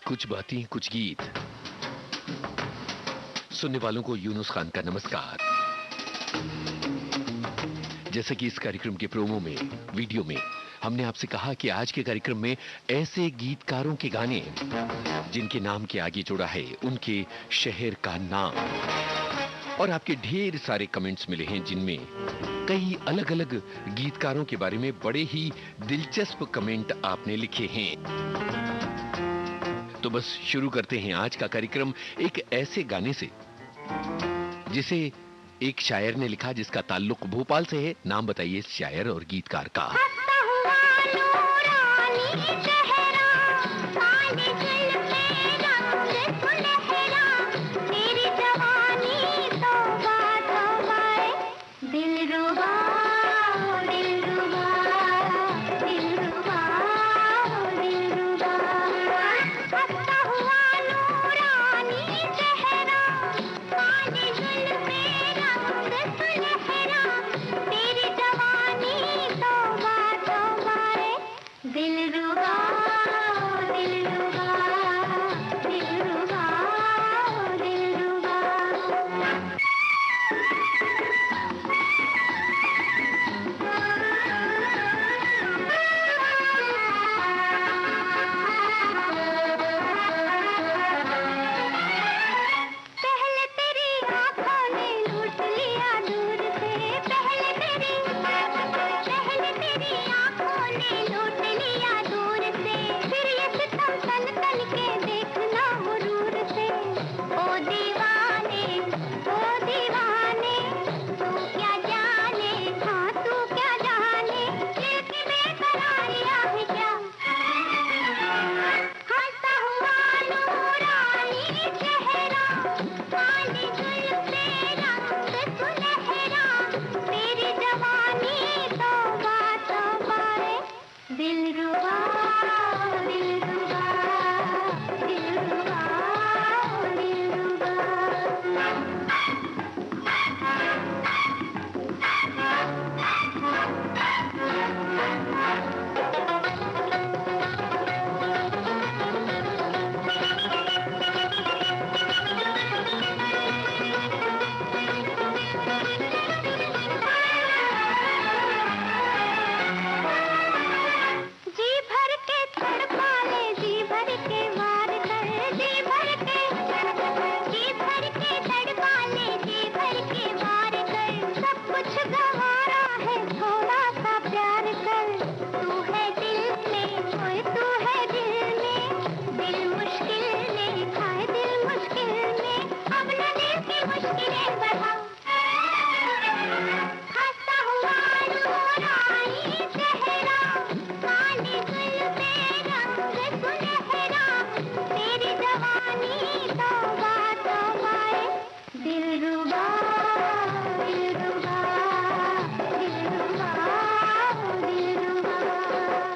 कुछ बातें कुछ गीत। सुनने वालों को यूनुस खान का नमस्कार। जैसा कि इस कार्यक्रम के प्रोमो में, वीडियो में हमने आपसे कहा कि आज के कार्यक्रम में ऐसे गीतकारों के गाने जिनके नाम के आगे जुड़ा है उनके शहर का नाम। और आपके ढेर सारे कमेंट्स मिले हैं जिनमें कई अलग अलग गीतकारों के बारे में बड़े ही दिलचस्प कमेंट आपने लिखे हैं। तो बस शुरू करते हैं आज का कार्यक्रम एक ऐसे गाने से जिसे एक शायर ने लिखा जिसका ताल्लुक भोपाल से है। नाम बताइए इस शायर और गीतकार का।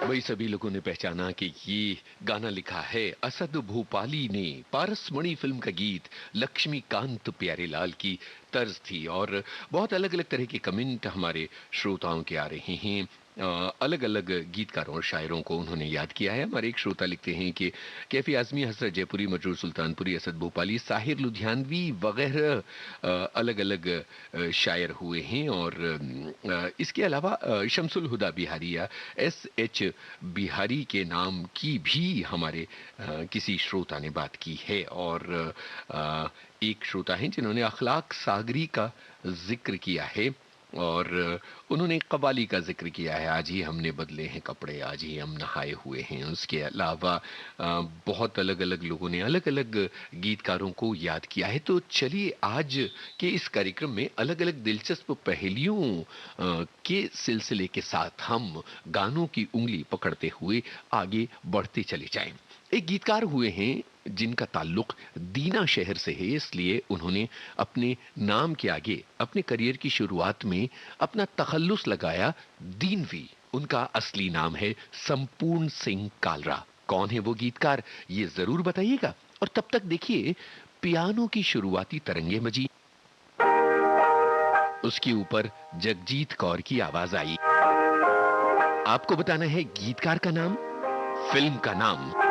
वही सभी लोगों ने पहचाना कि ये गाना लिखा है असद भोपाली ने। पारसमणि फिल्म का गीत लक्ष्मीकांत प्यारेलाल की तर्ज थी। और बहुत अलग अलग तरह के कमेंट हमारे श्रोताओं के आ रहे हैं। अलग अलग गीतकारों और शायरों को उन्होंने याद किया है। हमारे एक श्रोता लिखते हैं कि कैफी आजमी, हसरत जयपुरी, मजरूर सुल्तानपुरी, असद भोपाली, साहिर लुधियानवी वगैरह अलग अलग शायर हुए हैं। और इसके अलावा शमसुल हुदा बिहारिया, SH बिहारी के नाम की भी हमारे किसी श्रोता ने बात की है। और एक श्रोता हैं जिन्होंने अखलाक सागरी का जिक्र किया है और उन्होंने कव्वाली का जिक्र किया है, आज ही हमने बदले हैं कपड़े, आज ही हम नहाए हुए हैं। उसके अलावा बहुत अलग अलग लोगों ने अलग अलग गीतकारों को याद किया है। तो चलिए आज के इस कार्यक्रम में अलग अलग दिलचस्प पहेलियों के सिलसिले के साथ हम गानों की उंगली पकड़ते हुए आगे बढ़ते चले जाएं। एक गीतकार हुए हैं जिनका ताल्लुक दीना शहर से है, इसलिए उन्होंने अपने नाम के आगे अपने करियर की शुरुआत में अपना तखल्लुस लगाया दीनवी। उनका असली नाम है संपूर्ण सिंह कालरा। कौन है वो गीतकार, ये जरूर बताइएगा। और तब तक देखिए पियानो की शुरुआती तरंगे मजी, उसके ऊपर जगजीत कौर की आवाज आई। आपको बताना है गीतकार का नाम, फिल्म का नाम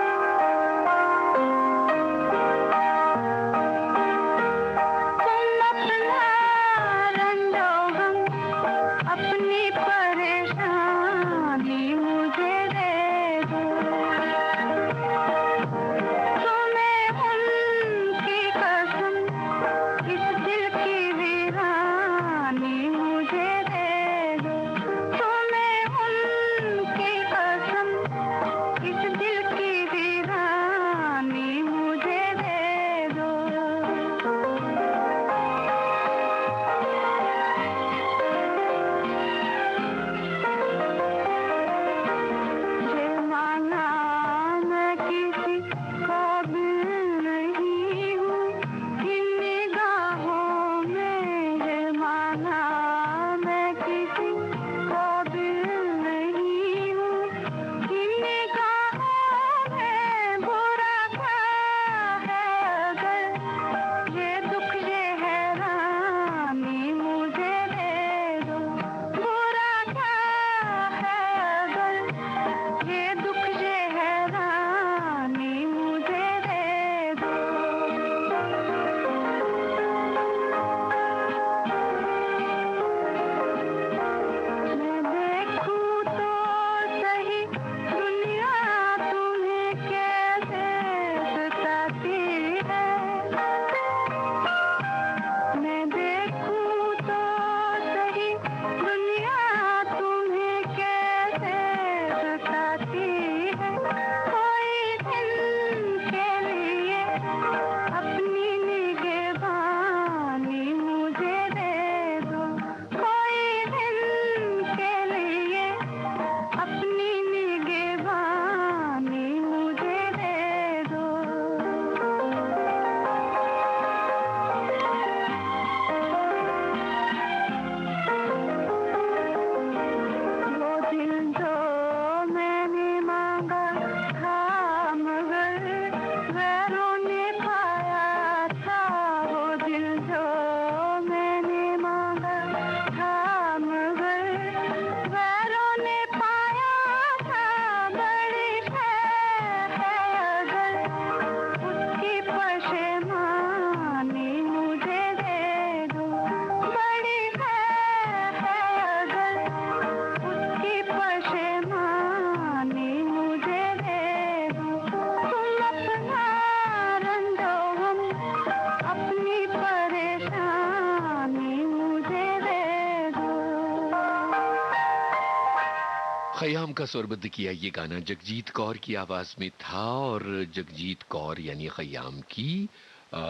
खयाम का स्वरबद्ध किया ये गाना जगजीत कौर की आवाज में था, और जगजीत कौर यानी खयाम की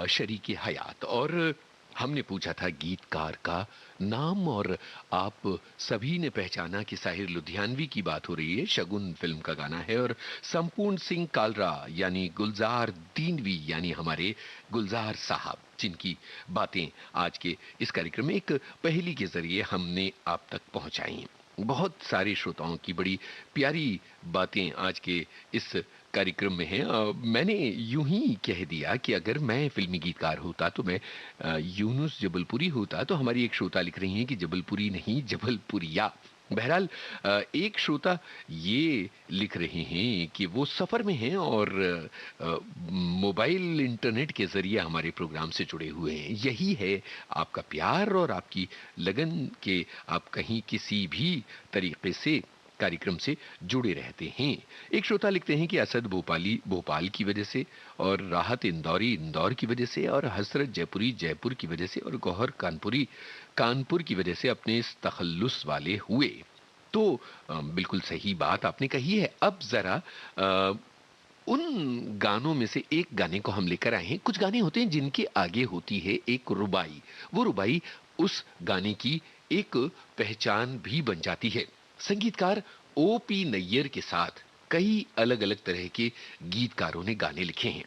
शरीके हयात। और हमने पूछा था गीतकार का नाम, और आप सभी ने पहचाना कि साहिर लुधियानवी की बात हो रही है। शगुन फिल्म का गाना है, और संपूर्ण सिंह कालरा यानी गुलजार दीनवी यानी हमारे गुलजार साहब, जिनकी बातें आज के इस कार्यक्रम में एक पहेली के जरिए हमने आप तक पहुंचाई। बहुत सारे श्रोताओं की बड़ी प्यारी बातें आज के इस कार्यक्रम में हैं। मैंने यूं ही कह दिया कि अगर मैं फिल्मी गीतकार होता तो मैं यूनुस जबलपुरी होता। तो हमारी एक श्रोता लिख रही हैं कि जबलपुरी नहीं, जबलपुरिया। बहरहाल एक श्रोता ये लिख रहे हैं कि वो सफर में हैं और मोबाइल इंटरनेट के जरिए हमारे प्रोग्राम से जुड़े हुए हैं। यही है आपका प्यार और आपकी लगन के आप कहीं किसी भी तरीके से कार्यक्रम से जुड़े रहते हैं। एक श्रोता लिखते हैं कि असद भोपाली भोपाल की वजह से, और राहत इंदौरी इंदौर की वजह से, और हसरत जयपुरी जयपुर की वजह से, और गौहर कानपुरी कानपुर की वजह से अपने इस तखल्लुस वाले हुए। तो बिल्कुल सही बात आपने कही है। अब जरा उन गानों में से एक गाने को हम लेकर आए हैं। कुछ गाने होते हैं जिनके आगे होती है एक रुबाई। वो रुबाई उस गाने की एक पहचान भी बन जाती है। संगीतकार ओपी नैयर के साथ कई अलग अलग तरह के गीतकारों ने गाने लिखे हैं।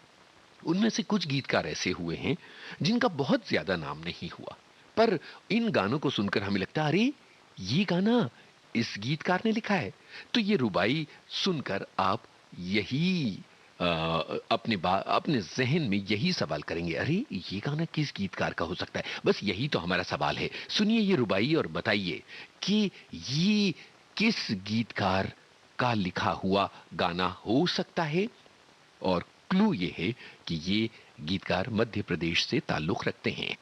उनमें से कुछ गीतकार ऐसे हुए हैं जिनका बहुत ज्यादा नाम नहीं हुआ, पर इन गानों को सुनकर हमें लगता है अरे ये गाना इस गीतकार ने लिखा है। तो ये रुबाई सुनकर आप यही अपने जहन में यही सवाल करेंगे, अरे ये गाना किस गीतकार का हो सकता है। बस यही तो हमारा सवाल है। सुनिए ये रुबाई और बताइए कि ये किस गीतकार का लिखा हुआ गाना हो सकता है। और क्लू ये है कि ये गीतकार मध्य प्रदेश से ताल्लुक रखते हैं।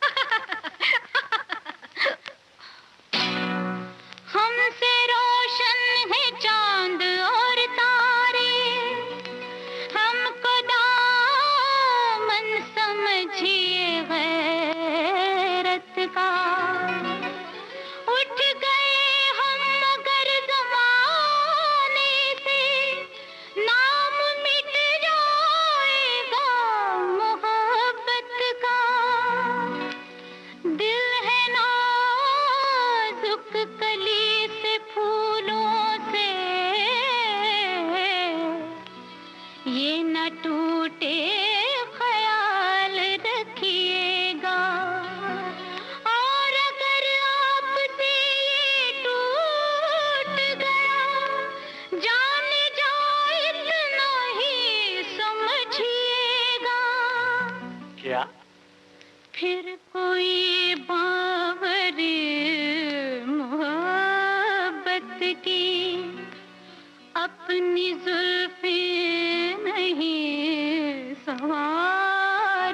हमसे रोशन है चांद और तारे, हमको दामन समझिए गैरत का। उठ गए हम मगर ज़माने से, नाम मिट जाएगा मोहब्बत का। दिल है नाजुक कली से फूलों से, ये न टूटे ख्याल रखिएगा। और अगर आपसे ये टूट गया, जाने जाए इतना ही समझिएगा। क्या फिर कोई बावरी मोहब्बत की अपनी जुल्फे नहीं संवारेगी।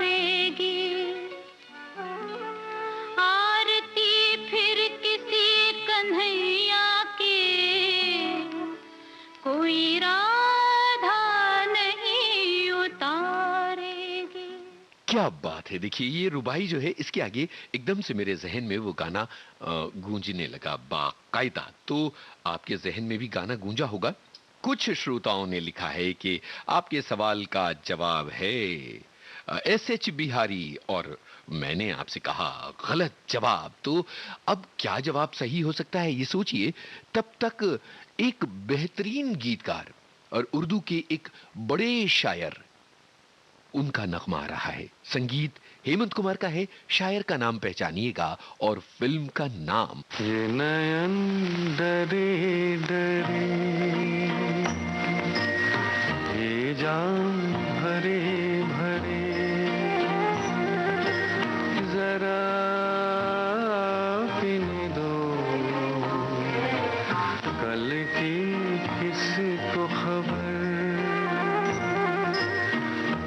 आरती फिर किसी कन्हैया की कोई राधा नहीं उतारेगी। क्या बात है। देखिए ये रुबाई जो है, इसके आगे एकदम से मेरे जहन में वो गाना गूंजने लगा बाकायदा। तो आपके जहन में भी गाना गूंजा होगा। कुछ श्रोताओं ने लिखा है कि आपके सवाल का जवाब है एस एच बिहारी, और मैंने आपसे कहा गलत जवाब। तो अब क्या जवाब सही हो सकता है ये सोचिए। तब तक एक बेहतरीन गीतकार और उर्दू के एक बड़े शायर, उनका नगमा आ रहा है। संगीत हेमंत कुमार का है, शायर का नाम पहचानिएगा और फिल्म का नाम। ये नयन डरे डरे, ये जाम भरे भरे, जरा पीने दो कल की किसको खबर।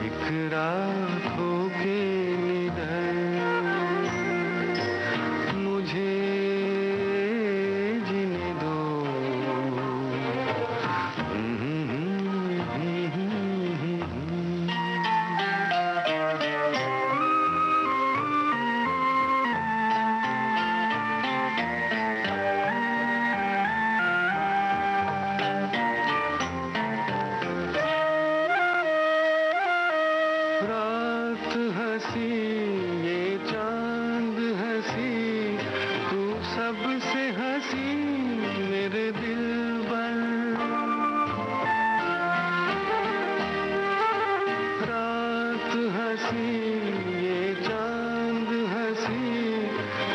एक रात होके निडर मुझे जीने दो। रात हंसी ये चांद हंसी, तू सबसे हंसी मेरे दिल पर। रात हंसी ये चांद हंसी,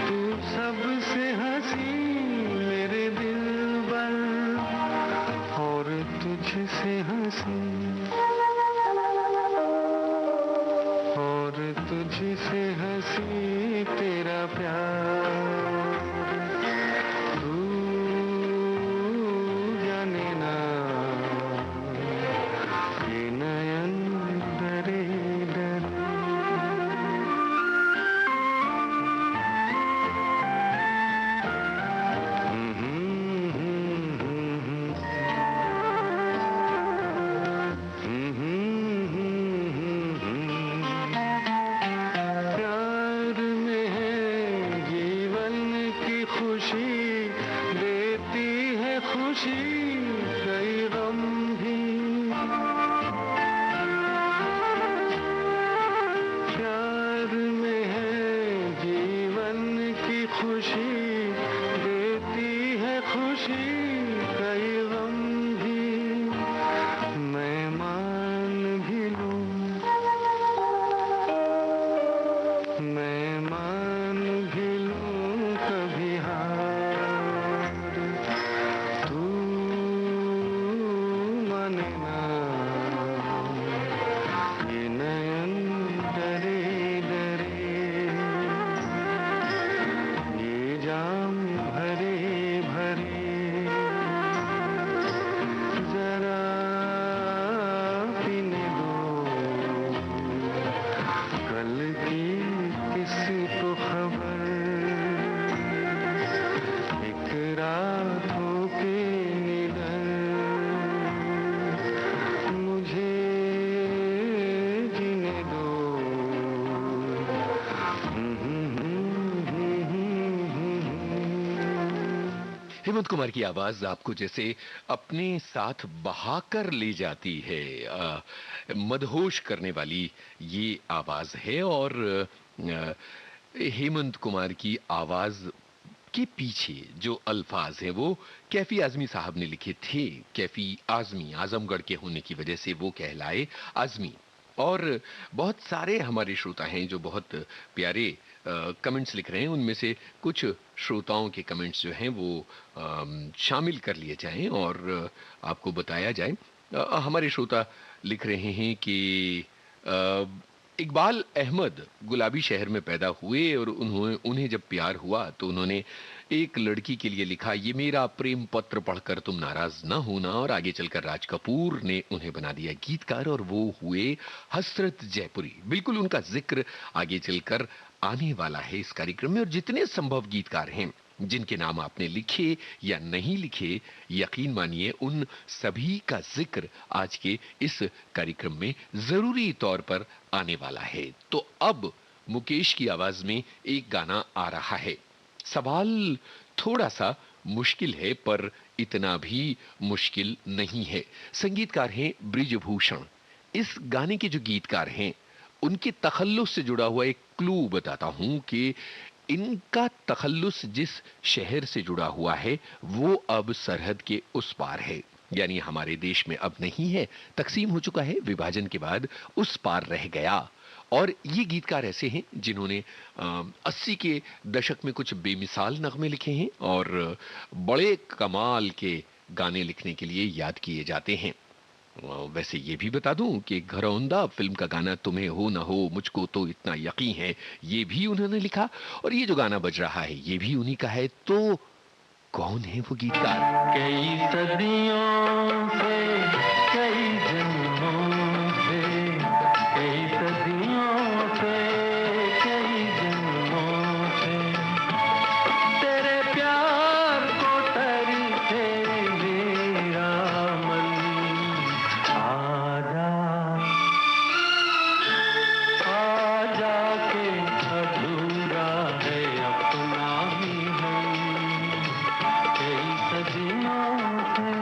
तू सबसे हंसी मेरे दिल पर। और तुझसे हंसी, और तुझसे हंसी तेरा प्यार। तू जाने ना ये नयन डरे डरे। प्यार में है जीवन की खुशी, देती है खुशी कई गम भी। प्यार में है जीवन की खुशी, देती है खुशी कई गम भी। मैं मान भी लूं, मैं मान भी लूं कभी हार। तू माने ना ये नयन डरे डरे। ये जाम भरे भरे, जरा पीने दो। कल की किसी को खबर, एक रातों के निडर। मुझे जीने दो। हेमंत कुमार की आवाज आपको जैसे अपने साथ बहाकर ले जाती है, मदहोश करने वाली ये आवाज है। और हेमंत कुमार की आवाज के पीछे जो अल्फाज हैं वो कैफी आजमी साहब ने लिखे थे। कैफी आजमी आजमगढ़ के होने की वजह से वो कहलाए आजमी। और बहुत सारे हमारे श्रोता हैं जो बहुत प्यारे कमेंट्स लिख रहे हैं। उनमें से कुछ श्रोताओं के कमेंट्स जो हैं वो शामिल कर लिए जाएं और आपको बताया जाए। हमारे श्रोता लिख रहे हैं कि इकबाल अहमद गुलाबी शहर में पैदा हुए और उन्हें जब प्यार हुआ तो उन्होंने एक लड़की के लिए लिखा, ये मेरा प्रेम पत्र पढ़कर तुम नाराज ना होना। और आगे चलकर राज कपूर ने उन्हें बना दिया गीतकार और वो हुए हसरत जयपुरी। बिल्कुल उनका जिक्र आगे चलकर आने वाला है इस कार्यक्रम में। और जितने संभव गीतकार हैं जिनके नाम आपने लिखे या नहीं लिखे, यकीन मानिए उन सभी का जिक्र आज के इस कार्यक्रम में जरूरी तौर पर आने वाला है। तो अब मुकेश की आवाज में एक गाना आ रहा है। सवाल थोड़ा सा मुश्किल है पर इतना भी मुश्किल नहीं है। संगीतकार हैं ब्रिजभूषण। इस गाने के जो गीतकार हैं उनके तखल्लुस से जुड़ा हुआ एक क्लू बताता हूं कि इनका तखल्लुस जिस शहर से जुड़ा हुआ है वो अब सरहद के उस पार है, यानी हमारे देश में अब नहीं है, तकसीम हो चुका है, विभाजन के बाद उस पार रह गया। और ये गीतकार ऐसे हैं जिन्होंने 80 के दशक में कुछ बेमिसाल नगमे लिखे हैं और बड़े कमाल के गाने लिखने के लिए याद किए जाते हैं। वैसे ये भी बता दूं कि घरौंदा फिल्म का गाना तुम्हें हो ना हो मुझको तो इतना यकीन है, ये भी उन्होंने लिखा। और ये जो गाना बज रहा है ये भी उन्हीं का है। तो कौन है वो गीतकार? कई सदियों से, कई जन्मों से, कई सदियों से, कई जन्मों से तेरे प्यार को तरसे मेरा मन। आजा, आजा के अधूरा है अपना ही हम। कई सदियों से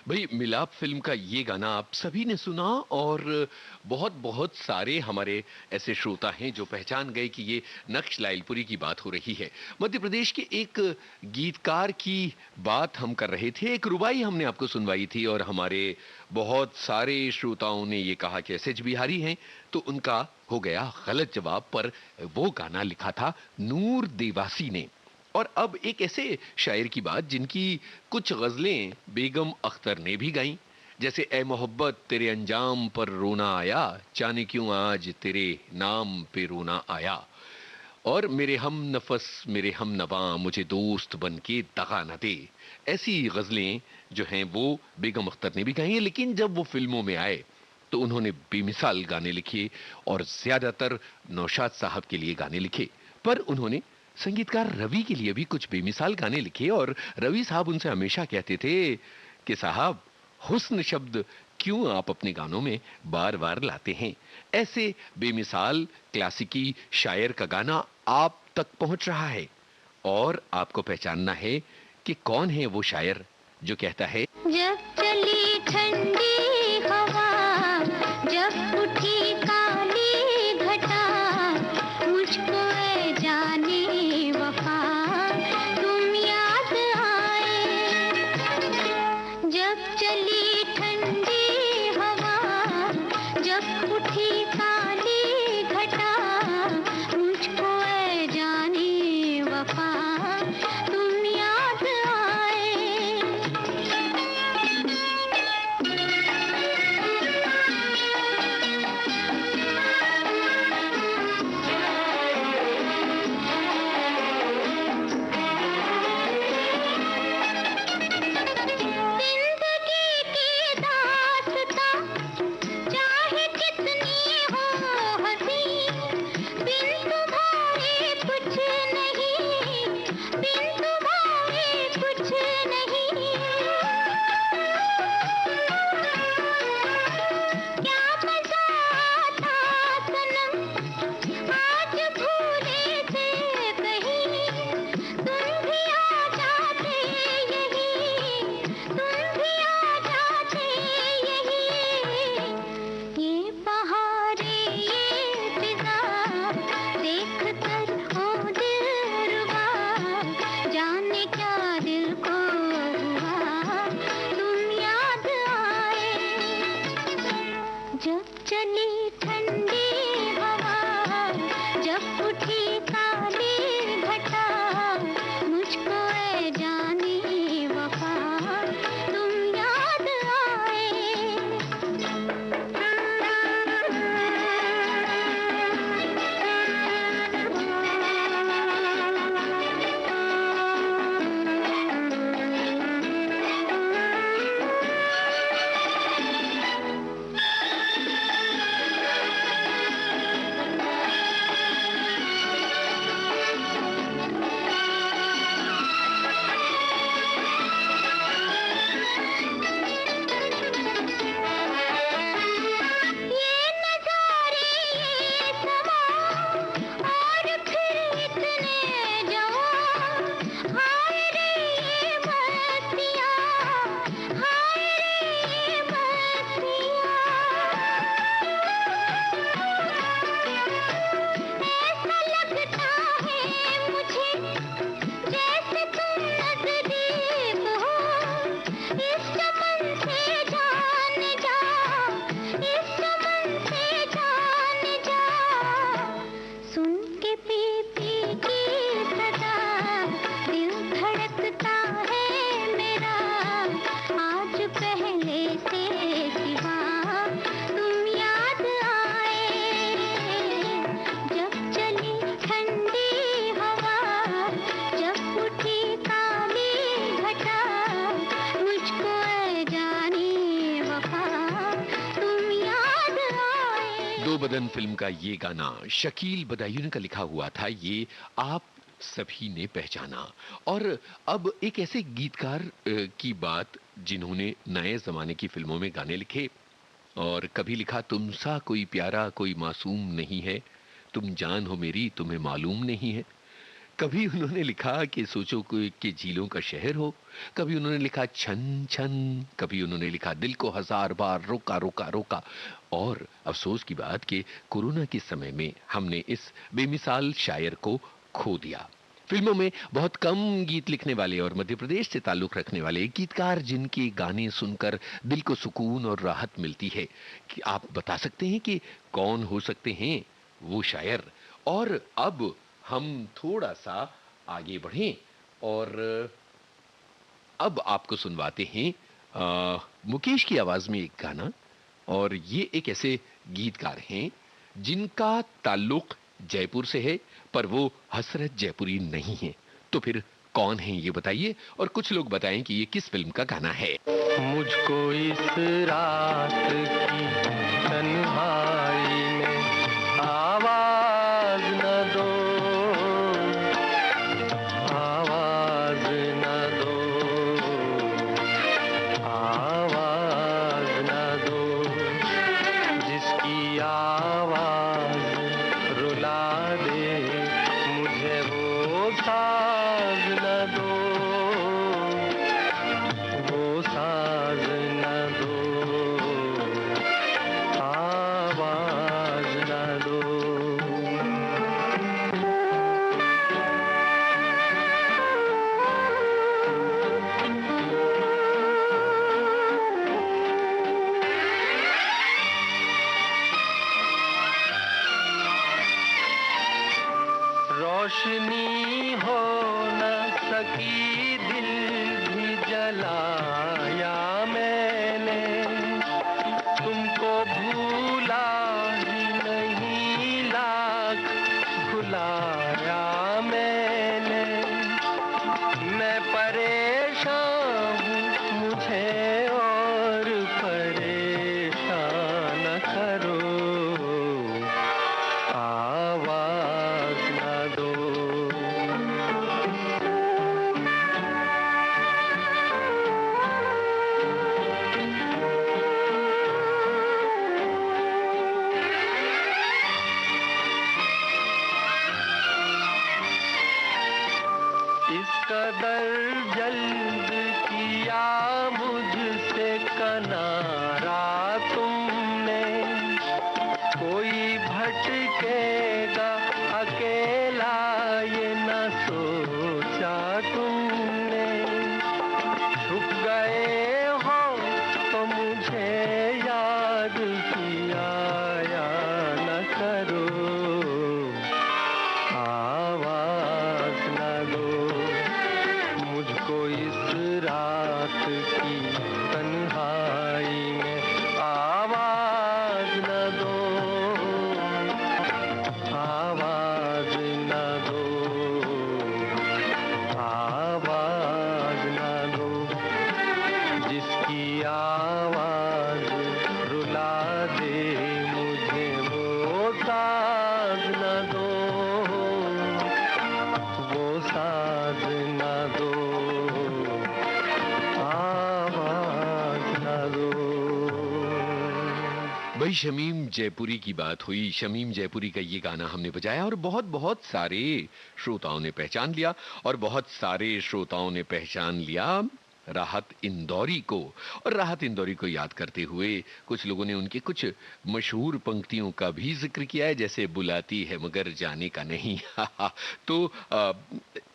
भाई मिलाप फिल्म का ये गाना आप सभी ने सुना और बहुत बहुत सारे हमारे ऐसे श्रोता हैं जो पहचान गए कि ये नक्श लाइलपुरी की बात हो रही है। मध्य प्रदेश के एक गीतकार की बात हम कर रहे थे, एक रुबाई हमने आपको सुनवाई थी और हमारे बहुत सारे श्रोताओं ने ये कहा कि एस.एच. बिहारी हैं, तो उनका हो गया गलत जवाब, पर वो गाना लिखा था नूर देवासी ने। और अब एक ऐसे शायर की बात जिनकी कुछ गजलें बेगम अख्तर ने भी गाई, जैसे ए मोहब्बत तेरे अंजाम पर रोना आया, जाने क्यों आज तेरे नाम पे रोना आया, और मेरे हम नफस मेरे हम नवा मुझे दोस्त बन के दगा न दे। ऐसी गजलें जो हैं वो बेगम अख्तर ने भी गाई हैं, लेकिन जब वो फिल्मों में आए तो उन्होंने बेमिसाल गाने लिखे और ज्यादातर नौशाद साहब के लिए गाने लिखे, पर उन्होंने संगीतकार रवि के लिए भी कुछ बेमिसाल गाने लिखे और रवि साहब उनसे हमेशा कहते थे कि साहब हुस्न शब्द क्यों आप अपने गानों में बार बार लाते हैं। ऐसे बेमिसाल क्लासिकी शायर का गाना आप तक पहुंच रहा है और आपको पहचानना है कि कौन है वो शायर जो कहता है, जब चली ठंडी हवा, जब उठी काली घटा, मुझको ऐ जाने वफा तुम याद आए। जब चली ठंडी हवा, जब उठी काली घटा, मुझको ऐ जाने वफा तुम याद आए। बदन फिल्म का ये गाना शकील बदायूं का लिखा हुआ था, ये आप सभी ने पहचाना। और अब एक ऐसे गीतकार की बात जिन्होंने नए जमाने की फिल्मों में गाने लिखे और कभी लिखा तुम सा कोई प्यारा कोई मासूम नहीं है, तुम जान हो मेरी तुम्हें मालूम नहीं है। कभी उन्होंने लिखा कि सोचो कोई कि झीलों का शहर हो, कभी उन्होंने लिखा छन छन, कभी उन्होंने लिखा दिल को हजार बार रोका रोका रोका। और अफसोस की बात कि कोरोना के समय में हमने इस बेमिसाल शायर को खो दिया। फिल्मों में बहुत कम गीत लिखने वाले और मध्य प्रदेश से ताल्लुक रखने वाले गीतकार जिनके गाने सुनकर दिल को सुकून और राहत मिलती है, कि आप बता सकते हैं कि कौन हो सकते हैं वो शायर? और अब हम थोड़ा सा आगे बढ़ें और अब आपको सुनवाते हैं मुकेश की आवाज में एक गाना। और ये एक ऐसे गीतकार हैं जिनका ताल्लुक जयपुर से है, पर वो हसरत जयपुरी नहीं है। तो फिर कौन है ये बताइए, और कुछ लोग बताएं कि ये किस फिल्म का गाना है। मुझको इस रात की तन्हाई में आवाज न दो, आवाज न दो, आवाज न दो, जिसकी आवाज रुला दे मुझे वो साज न दो, वो साज न दो, आवाज न दो। रोशनी हो न सकी, दिल भी जलाया मैंने, तुमको भूला ही नहीं, लाख भुलाया मैंने। मैं परेशान हूँ, मुझे और परेशान न करो, आवाज न दो। इस कदर जल्द किया मुझसे कनारा तुमने, कोई भटकेगा अकेला ये न सोचा तुमने। छुप गए हो तो मुझे याद किया या न करो, आवाज न दो, मुझको इस रात की तन्हाई में आवाज न दो, आवाज न दो, आवाज न दो, जिसकी आवाज रुला दे मुझे वो साज न दो, वो साज न दो, आवाज न दो। भाई शमीम जयपुरी की बात हुई, शमीम जयपुरी का ये गाना हमने बजाया और बहुत बहुत सारे श्रोताओं ने पहचान लिया, और बहुत सारे श्रोताओं ने पहचान लिया राहत इंदौरी को। और राहत इंदौरी को याद करते हुए कुछ लोगों ने उनके कुछ मशहूर पंक्तियों का भी जिक्र किया है, जैसे बुलाती है मगर जाने का नहीं। तो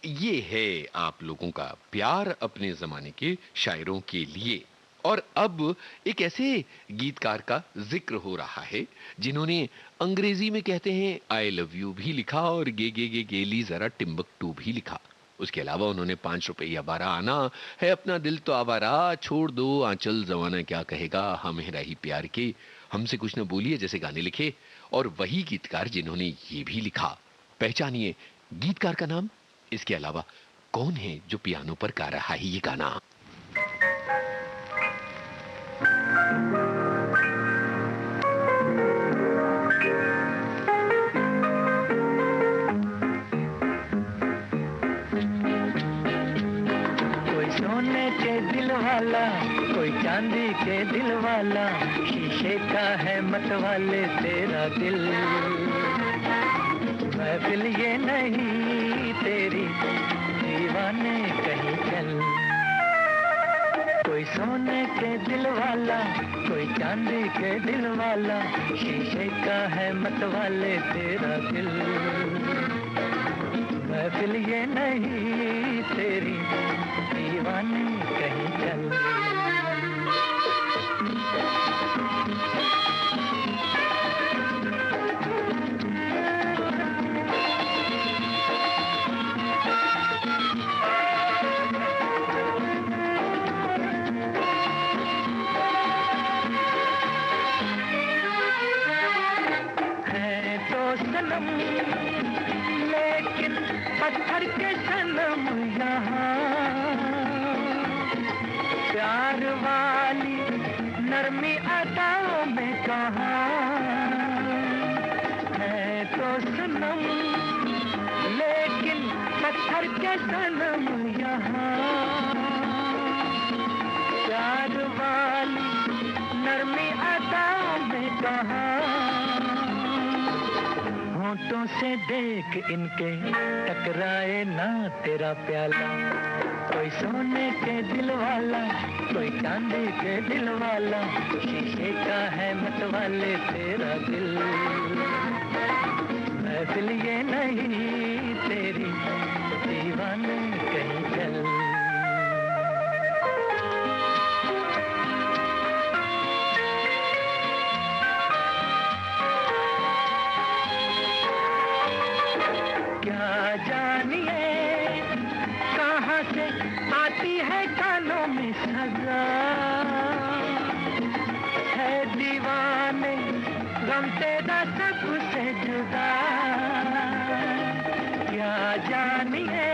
ये है आप लोगों का प्यार अपने जमाने के शायरों के लिए। और अब एक ऐसे गीतकार का जिक्र हो रहा है जिन्होंने अंग्रेजी में कहते हैं आई लव यू भी लिखा और गे गे गे गेली जरा टिम्बकटू भी लिखा। उसके अलावा उन्होंने 5 रुपए या 12 आना है अपना दिल तो आवारा, छोड़ दो आंचल जमाना क्या कहेगा, हम है राही प्यार के, हमसे कुछ न बोलिए जैसे गाने लिखे। और वही गीतकार जिन्होंने ये भी लिखा। पहचानिए गीतकार का नाम, इसके अलावा कौन है जो पियानो पर गा रहा है ये गाना। दिल वाला कोई चांदी के दिल वाला, शीशे का है मतवाले तेरा दिल। महफिल ये नहीं तेरी दीवाने कहीं चल। कोई सोने के दिल वाला, कोई चांदी के दिल वाला, शीशे का है मतवाले तेरा दिल। महफिल ये नहीं तेरी दीवाने कहीं चल। लेकिन पत्थर के सनम यहाँ, प्यार वाली नरमी अदाओं में कहाँ है तो सनम। लेकिन पत्थर के सनम यहाँ, प्यार वाली नरमी अदाओं में कहाँ। होठों से देख इनके टकराए ना तेरा प्याला। कोई सोने के दिल वाला, कोई चांदी के दिल वाला, शीशे का है मतवाले तेरा दिल। महफिल ये नहीं तेरी दीवाने कहीं चल। क्या जानिए कहाँ से आती है कानों में सजा, है दीवाने गम तेरा सबसे जुदा। क्या जानिए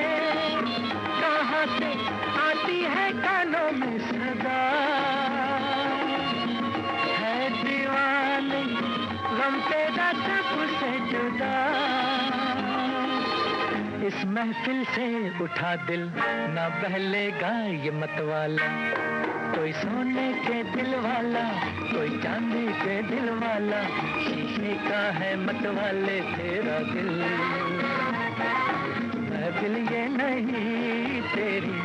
कहाँ से आती है कानों में सजा, है दीवाने गम तेरा सबसे जुदा। इस महफिल से उठा दिल ना बहलेगा ये मतवाला। कोई सोने के दिल वाला, कोई चांदी के दिल वाला, शीशे का है मतवाले तेरा दिल। महफिल ये नहीं तेरी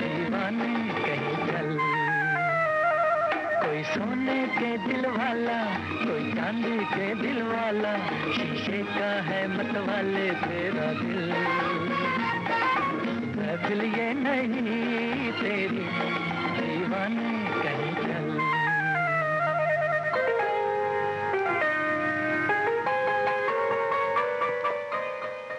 दीवाने कहीं चल। कोई सोने के दिल वाला, कोई चांदी के दिल वाला, शीशे का है मतवाले तेरा दिल। महफिल ये नहीं तेरी दीवाने कहीं चल।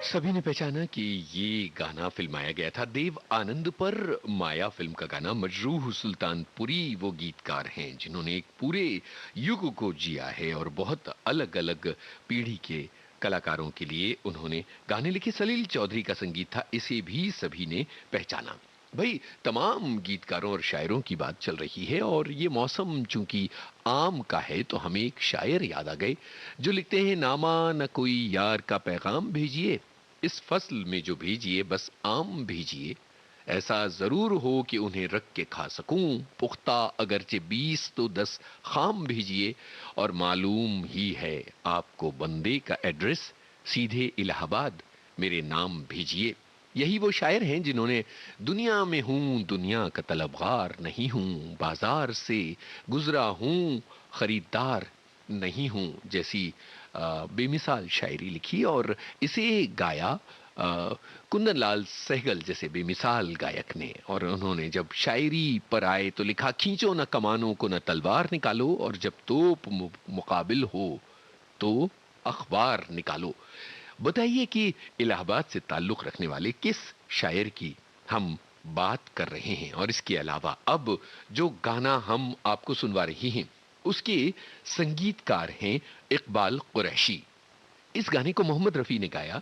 सभी ने पहचाना कि ये गाना फिल्माया गया था देव आनंद पर। माया फिल्म का गाना। मजरूह सुल्तानपुरी वो गीतकार हैं जिन्होंने एक पूरे युग को जिया है और बहुत अलग अलग पीढ़ी के कलाकारों के लिए उन्होंने गाने लिखे। सलील चौधरी का संगीत था, इसे भी सभी ने पहचाना। भाई, तमाम गीतकारों और शायरों की बात चल रही है और ये मौसम चूंकि आम का है तो हमें एक शायर याद आ गए जो लिखते हैं, नामा न कोई यार का पैगाम भेजिए, इस फसल में जो भेजिए बस आम भेजिए। ऐसा जरूर हो कि उन्हें रख के खा सकूं, पुख्ता अगरचे 20 तो 10 खाम भेजिए। और मालूम ही है आपको बंदे का एड्रेस, सीधे इलाहाबाद मेरे नाम भेजिए। यही वो शायर हैं जिन्होंने दुनिया में हूं दुनिया का तलबगार नहीं हूं, बाजार से गुजरा हूं खरीदार नहीं हूं जैसी बेमिसाल शायरी लिखी और इसे गाया कुंदन लाल सहगल जैसे बेमिसाल गायक ने। और उन्होंने जब शायरी पर आए तो लिखा, खींचो न कमानों को न तलवार निकालो, और जब तोप मुकाबिल हो तो अखबार निकालो। बताइए कि इलाहाबाद से ताल्लुक रखने वाले किस शायर की हम बात कर रहे हैं। और इसके अलावा अब जो गाना हम आपको सुनवा रहे हैं उसके संगीतकार हैं इकबाल कुरैशी। इस गाने को मोहम्मद रफी ने गाया।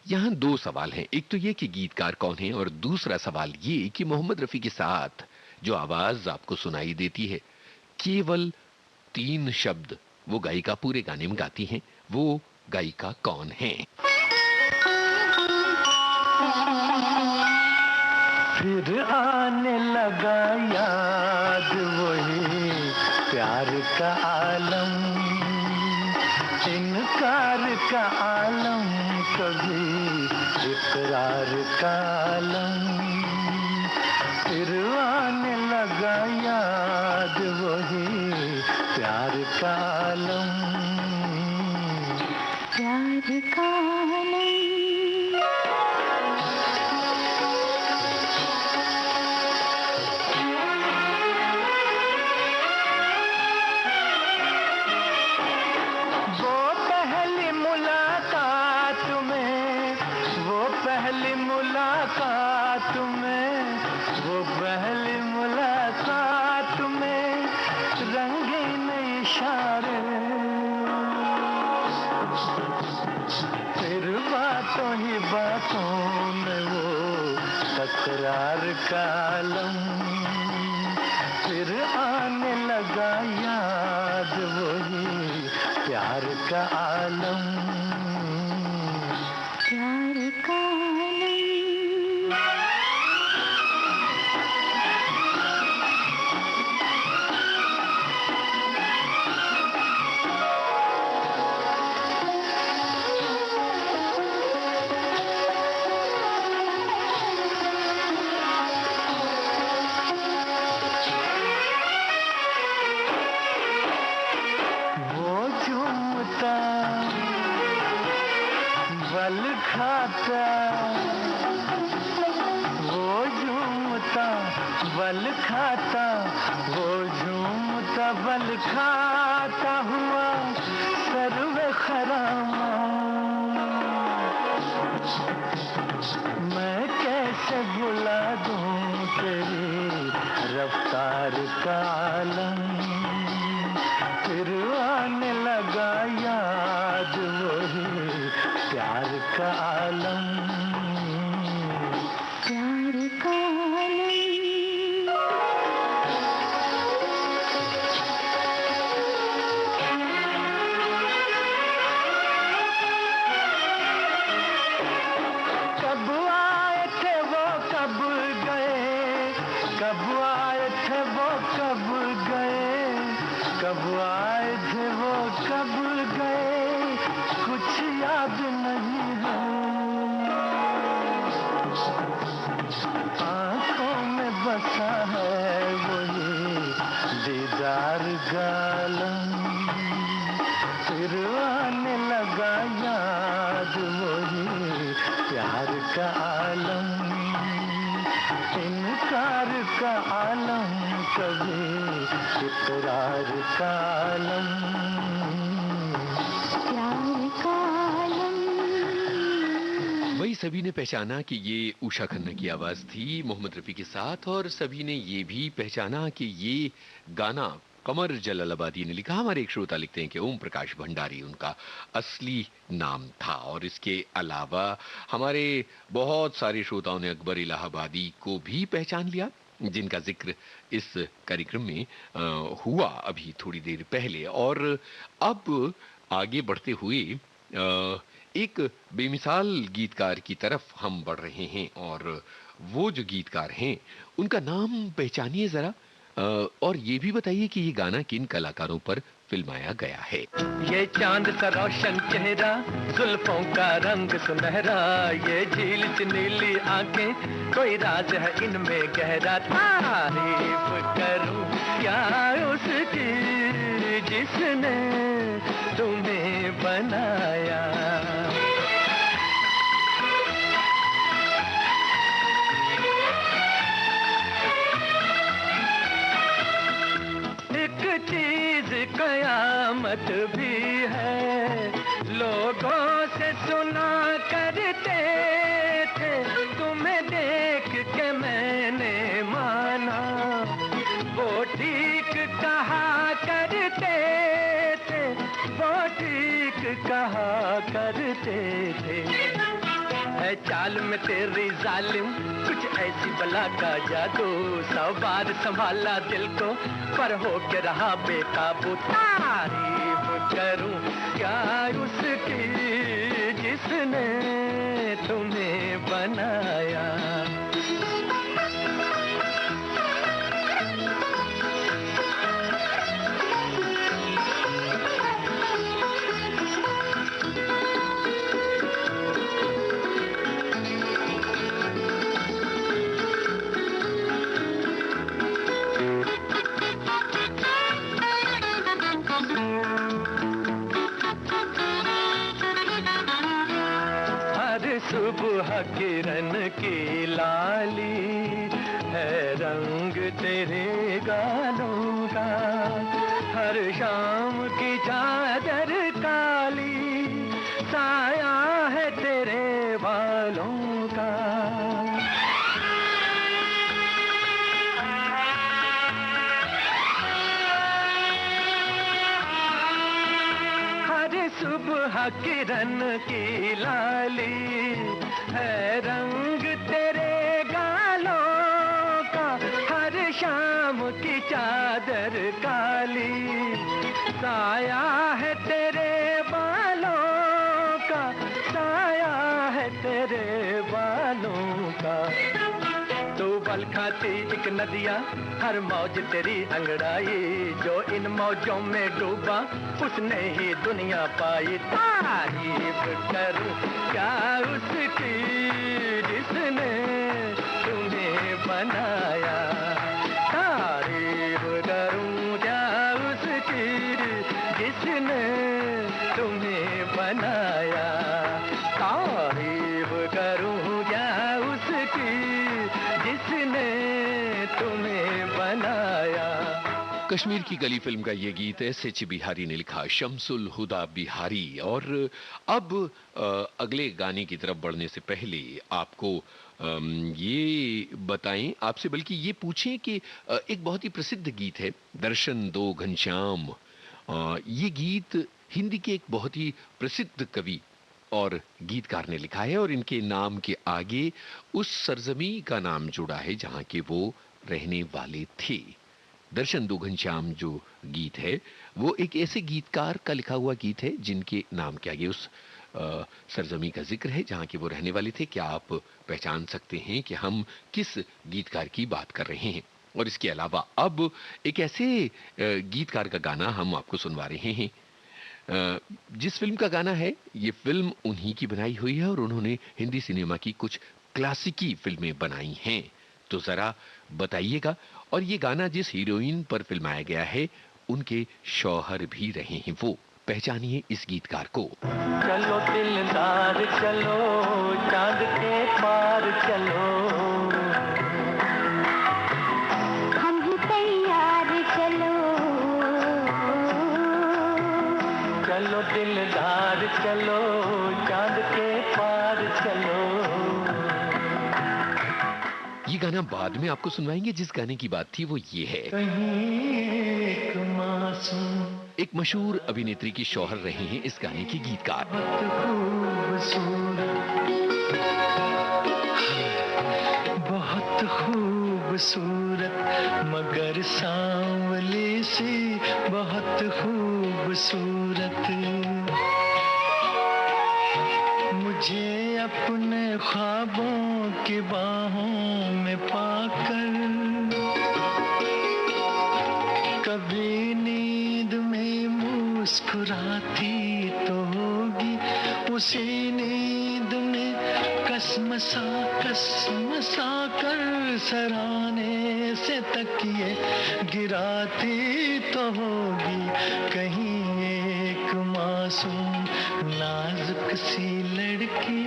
यहां दो सवाल हैं, एक तो ये कि गीतकार कौन है और दूसरा सवाल ये कि मोहम्मद रफी के साथ जो आवाज आपको सुनाई देती है, केवल 3 शब्द वो गायिका पूरे गाने में गाती हैं, वो गायिका कौन है? फिर आने लगा याद वही प्यार का आलम, इनकार का आलम कभी इकरार का आलम, फिर आने लगा याद वही प्यार का आलम, प्यार का आलम। मुलाकात में, वो पहली मुलाकात में रंगीन इशारे, फिर बातों ही बातों में वो तकरार का आलम, फिर आने लगा याद वही प्यार का आलम, प्यार का बल खाता, वो झूमता बल खाता, वो झूमता बल खाता हुआ सर्वे खरामा, मैं कैसे भुला दूं तेरी रफ्तार का आलम, फिर आने लगा याद वही प्यार का आलम, प्यार का आलम। कब आए थे वो कब गए, कब आए थे वो कब गए, कब आए थे वो कब गए, कुछ याद नहीं है, आंखों में बसा है वही दीदार का आलम, फिर आने लगा याद वही प्यार का आलम, इनकार का आलम कभी इकरार का आलम, प्यार का आलम। वही सभी ने पहचाना कि ये उषा खन्ना की आवाज थी मोहम्मद रफी के साथ, और सभी ने ये भी पहचाना कि ये गाना कमर जलालाबादी ने लिखा। हमारे एक श्रोता लिखते हैं कि ओम प्रकाश भंडारी उनका असली नाम था, और इसके अलावा हमारे बहुत सारे श्रोताओं ने अकबर इलाहाबादी को भी पहचान लिया, जिनका जिक्र इस कार्यक्रम में हुआ अभी थोड़ी देर पहले। और अब आगे बढ़ते हुए एक बेमिसाल गीतकार की तरफ हम बढ़ रहे हैं, और वो जो गीतकार हैं उनका नाम पहचानिए जरा, और ये भी बताइए कि ये गाना किन कलाकारों पर फिल्माया गया है। ये चांद सा रोशन चेहरा, जुल्फों का रंग सुनहरा, ये झील च नीली आंखें, कोई राज है इनमें गहरा, तारीफ करूं क्या उसकी जिसने तुम्हें बनाया, चीज कयामत भी है, लोगों से सुना करते थे, तुम्हें देख के मैंने माना, वो ठीक कहा करते थे, वो ठीक कहा करते थे, है चाल में तेरी जालिम कुछ ऐसी बला का जादू, 100 बार संभाला दिल को पर हो के रहा बेकाबू, तारीफ करूं क्या उसकी जिसने तुम्हें बनाया, किरण की लाली है रंग तेरे गालों का, हर शाम की चादर काली साया है तेरे बालों का। हर सुबह किरण की लाली है रंग तेरे गालों का, हर शाम की चादर काली साया है तेरे बालों का, साया है तेरे बालों का। तू बल खाती एक नदिया हर मौज तेरी अंगड़ाई, जो इन मौजों में डूबा उसने ही दुनिया पाई। तारीफ करूं क्या उसकी जिसने तुम्हें बनाया, तारीफ करूं क्या उसकी जिसने तुम्हें बनाया, तारीफ करूं क्या उसकी जिसने तुम्हें बनाया। कश्मीर की गली फिल्म का ये गीत एस.एच. बिहारी ने लिखा, शम्सुल हुदा बिहारी। और अब अगले गाने की तरफ बढ़ने से पहले आपको ये बताएं, आपसे बल्कि ये पूछें कि एक बहुत ही प्रसिद्ध गीत है दर्शन दो घनश्याम। ये गीत हिंदी के एक बहुत ही प्रसिद्ध कवि और गीतकार ने लिखा है, और इनके नाम के आगे उस सरजमी का नाम जुड़ा है जहां के वो रहने वाले थे। दर्शन दो घनश्याम जो गीत है वो एक ऐसे गीतकार का लिखा हुआ गीत है जिनके नाम के आगे उस सरजमी का जिक्र है जहां के वो रहने वाले थे। क्या आप पहचान सकते हैं कि हम किस गीतकार की बात कर रहे हैं? और इसके अलावा अब एक ऐसे गीतकार का गाना हम आपको सुनवा रहे हैं जिस फिल्म का गाना है, ये फिल्म उन्हीं की बनाई हुई है और उन्होंने हिंदी सिनेमा की कुछ क्लासिकी फिल्में बनाई हैं। तो जरा बताइएगा। और ये गाना जिस हीरोइन पर फिल्माया गया है उनके शौहर भी रहे हैं वो। पहचानिए इस गीतकार को। चलो दिलदार चलो, चांद के पार चलो, हम भी तैयार चलो, चलो दिलदार चलो, चांद के पार चलो। ये गाना बाद में आपको सुनवाएंगे। जिस गाने की बात थी वो ये है। कहीं एक मासूम एक मशहूर अभिनेत्री की शौहर रहे हैं इस गाने के गीतकार। बहुत खूबसूरत मगर सांवली सी, बहुत खूबसूरत। मुझे अपने ख्वाबों की बाहों में पाकर कभी नींद में मुस्कुराती तो होगी, उसी नींद में कसमसा कर सराने से तकिए गिराती तो होगी। कहीं एक मासूम नाजुक सी लड़की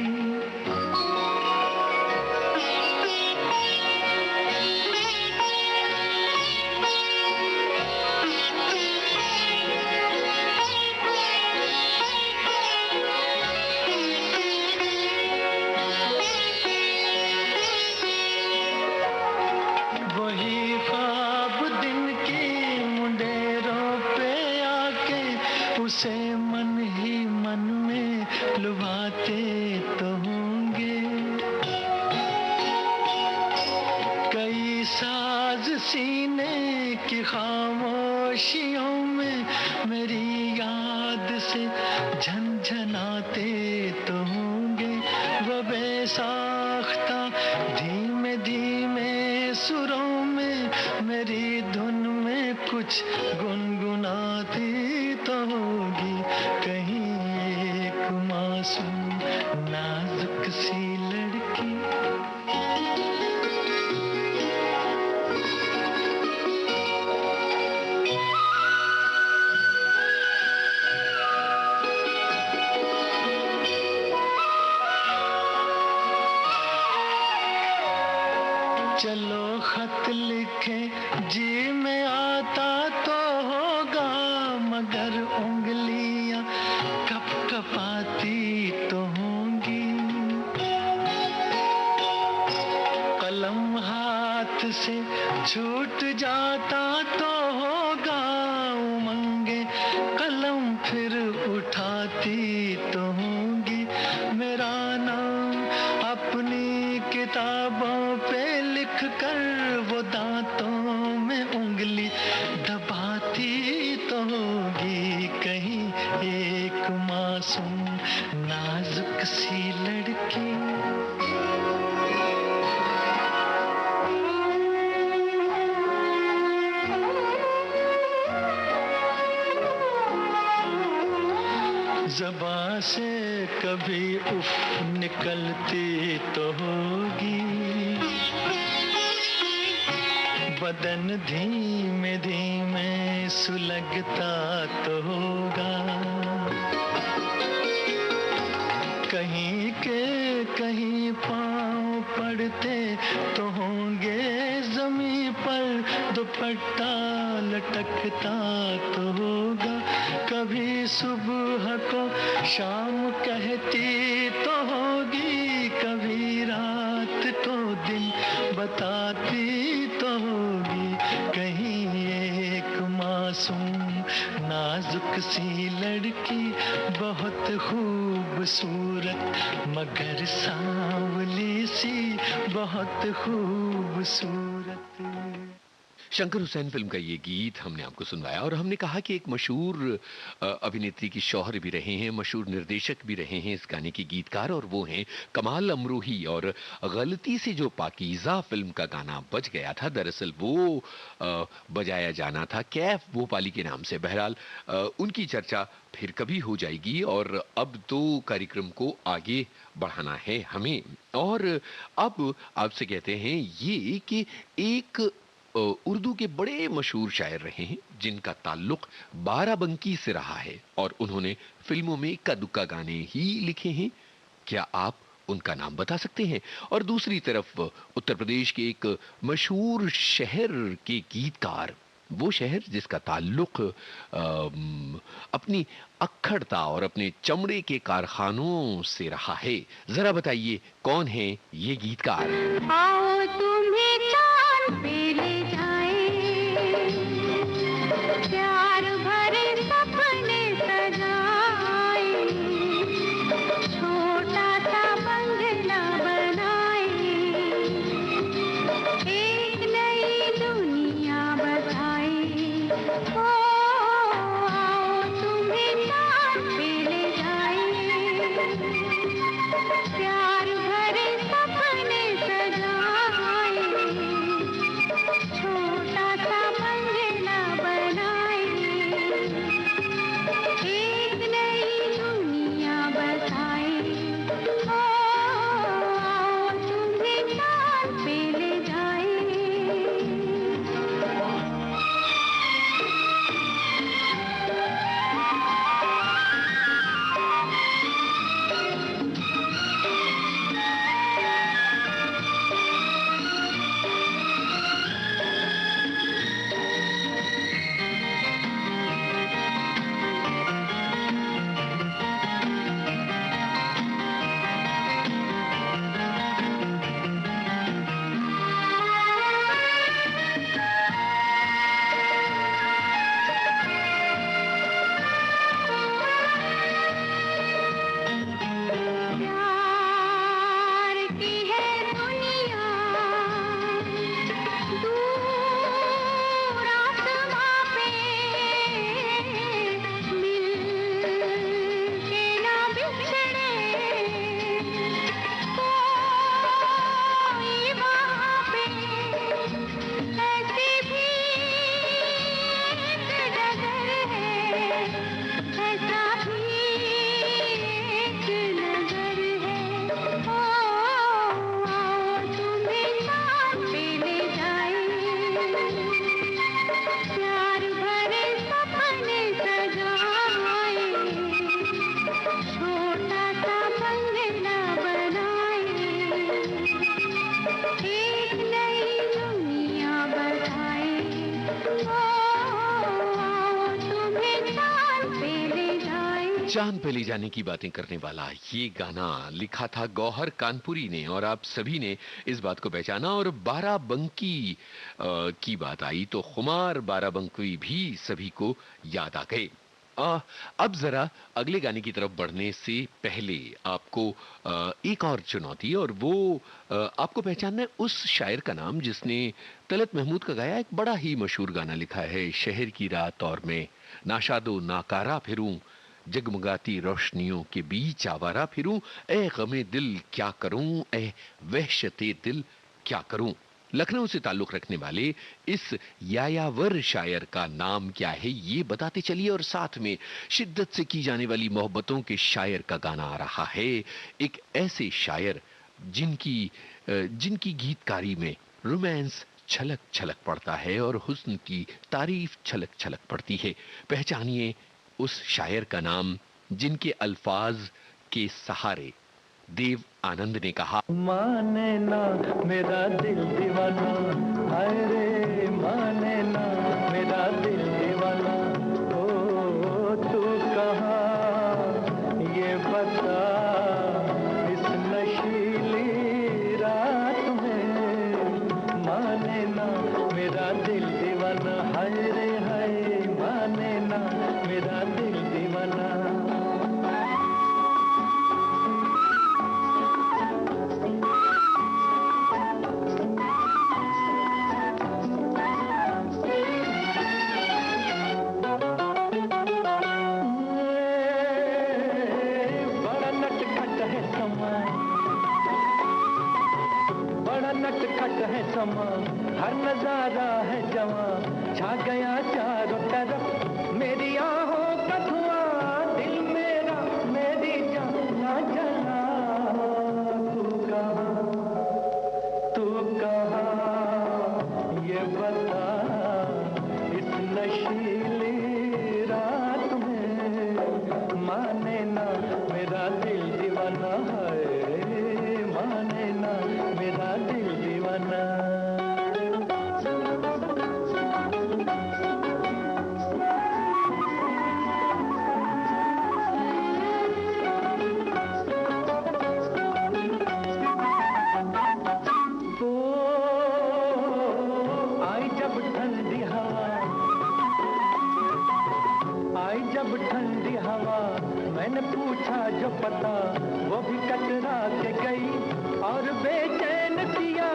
उसे मन ही मन में लुभाते तो होंगे। कई साज सीने की खामोशियों में मेरी याद से झनझनाते तो होंगे। वो बेसाख्ता धीमे धीमे सुरों में मेरी धुन में कुछ गुनगुनाती तो होगी। कहीं एक मासूम नाजुक सी लड़की जी में आता तो होगा, मगर उंगलियां कप कपाती तो होंगी। कलम हाथ से छूट जाता तो होगा, उमंगे कलम फिर उठाती तो होंगी। मेरा नाम अपनी किताबों पे लिख कर वो दांतों में उंगली दबाती तो होगी। कहीं एक मासूम नाजुक सी लड़की ज़बां से कभी उफ निकलती तो होगी। बदन धीमे धीमे सुलगता तो होगा। कहीं के कहीं पाँव पड़ते तो होंगे ज़मीं पर, दुपट्टा लटकता तो होगा। कभी सुबह को शाम कहती तो होगी, कभी रात को दिन बताती तो होगी। कहीं एक मासूम नाजुक सी लड़की, बहुत खूबसूरत मगर सांवली सी, बहुत खूबसूरत। शंकर हुसैन फिल्म का ये गीत हमने आपको सुनवाया और हमने कहा कि एक मशहूर अभिनेत्री की शौहर भी रहे हैं, मशहूर निर्देशक भी रहे हैं इस गाने के गीतकार, और वो हैं कमाल अमरोही। और गलती से जो पाकीज़ा फिल्म का गाना बज गया था, दरअसल वो बजाया जाना था कैफ भोपाली के नाम से। बहरहाल उनकी चर्चा फिर कभी हो जाएगी और अब तो कार्यक्रम को आगे बढ़ाना है हमें। और अब आपसे कहते हैं ये कि एक उर्दू के बड़े मशहूर शायर रहे हैं जिनका ताल्लुक बाराबंकी से रहा है और उन्होंने फिल्मों में इक्का दुक्का गाने ही लिखे हैं। क्या आप उनका नाम बता सकते हैं? और दूसरी तरफ उत्तर प्रदेश के एक मशहूर शहर के गीतकार, वो शहर जिसका ताल्लुक अपनी अक्खड़ता और अपने चमड़े के कारखानों से रहा है। जरा बताइए कौन है ये गीतकार? आओ तुम्हें चांद पे ले जाए, प्यार भरे सपने सजाए, छोटा सा बंगला बनाए, एक नई दुनिया बताए। ओ आओ तुम्हें चांद पे ले जाए, प्यार भरे सपने सजाए, चांद पे ले जाने की बातें करने वाला ये गाना लिखा था गौहर कानपुरी ने, और आप सभी ने इस बात को पहचाना। और बाराबंकी की बात आई तो खुमार बाराबंकी भी सभी को याद आ गए। अब जरा अगले गाने की तरफ बढ़ने से पहले आपको एक और चुनौती, और वो आपको पहचानना है उस शायर का नाम जिसने तलत महमूद का गाया एक बड़ा ही मशहूर गाना लिखा है, शहर की रात और मैं नाशादो नाकारा फिरूं, जगमगाती रोशनियों के बीच आवारा फिरूं, ए गमे दिल क्या करूं, ए वहशते दिल क्या करूं। लखनऊ से ताल्लुक रखने वाले इस यायावर शायर का नाम क्या है ये बताते चलिए, और साथ में शिद्दत से की जाने वाली मोहब्बतों के शायर का गाना आ रहा है। एक ऐसे शायर जिनकी गीतकारी में रोमांस छलक छलक पड़ता है और हुस्न की तारीफ छलक छलक पड़ती है। पहचानिए उस शायर का नाम जिनके अल्फाज के सहारे देव आनंद ने कहा, माने ना मेरा दिल दीवाना, हाय रे माने ना मेरा दिल दीवाना, ओ तू कहाँ ये बता इस नशीली रात में, माने ना मेरा दिल दीवाना, हाय रे हाय माने ना मेरा दिल दीवाना। नटखट है समा, हर नजारा है जवा, छा गया चारों तरफ मेरी आहों का धुआं, दिल मेरा मेरी जान ना जला, तू कहाँ ये बता इस नशीली रात में, माने ना मेरा दिल दीवाना है, माने ना मेरा दिल दीवाना। आई जब ठंडी हवा, आई जब ठंडी हवा, मैंने पूछा जो पता, वो भी कतरा के गई और बेचैन किया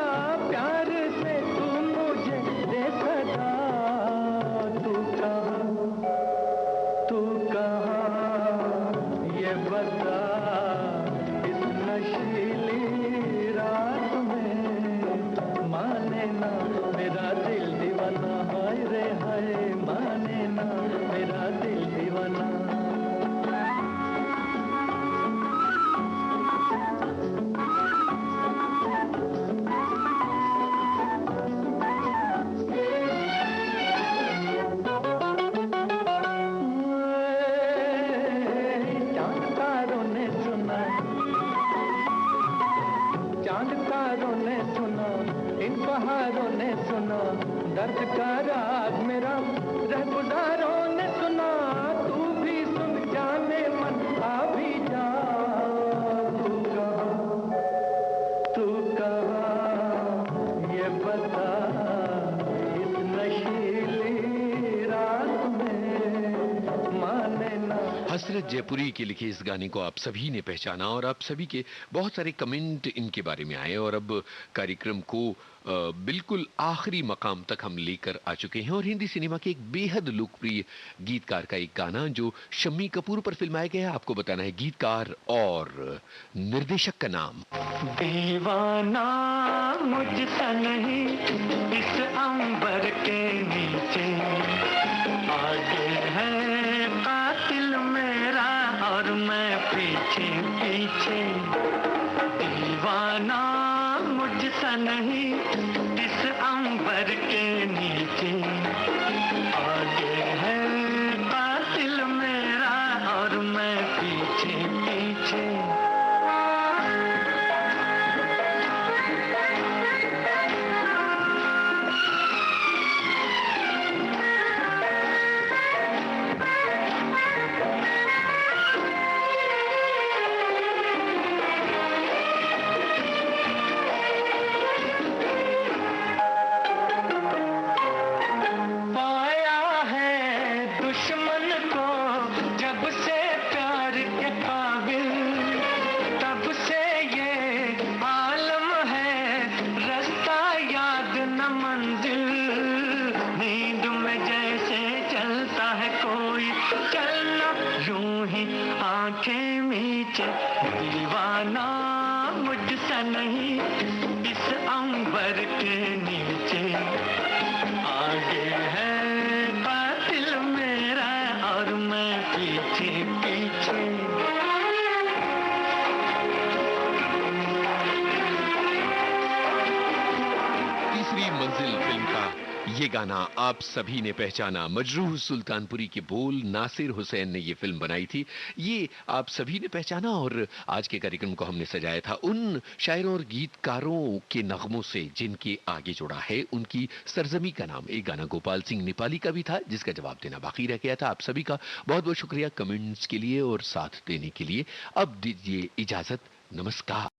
प्यार से तू मुझे दे सदा, तू कहाँ ये बता इस नशीली रात में, माने ना मेरा दिल दीवाना, हाय रे हाय माने ना मेरा दिल दीवाना। चांदकारों ने सुना, इन बहारों ने सुना, दर्द का राग मेरा रहगुजारों ने सुना, तू भी सुन जाने मन आ भी जा, तू कहाँ ये बता इस नशीली रात में, माने ना। हसरत जयपुरी के लिखे इस गाने को आप सभी ने पहचाना, और आप सभी के बहुत सारे कमेंट इनके बारे में आए, और अब कार्यक्रम को बिल्कुल आखिरी मकाम तक हम लेकर आ चुके हैं। और हिंदी सिनेमा के एक बेहद लोकप्रिय गीतकार का एक गाना जो शम्मी कपूर पर फिल्माया गया है, आपको बताना है गीतकार और निर्देशक का नाम। दीवाना मुझसा नहीं इस अंबर के नीचे, आगे है कातिल मेरा और मैं पीछे पीछे, दीवाना मुझसा नहीं इस अंबर के नीचे, आगे है कातिल मेरा और मैं पीछे पीछे। पीछे, दीवाना मुझसा नहीं इस अंबर के नीचे, आगे है कातिल मेरा और मैं पीछे पीछे। तीसरी मंजिल फिल्म का ये गाना आप सभी ने पहचाना। मजरूह सुल्तानपुरी के बोल, नासिर हुसैन ने ये फिल्म बनाई थी। ये आप सभी ने पहचाना और आज के कार्यक्रम को हमने सजाया था उन शायरों और गीतकारों के नगमों से जिनके आगे जुड़ा है उनकी सरजमी का नाम। एक गाना गोपाल सिंह नेपाली का भी था जिसका जवाब देना बाकी रह गया था। आप सभी का बहुत बहुत शुक्रिया कमेंट्स के लिए और साथ देने के लिए। अब दीजिए इजाजत, नमस्कार।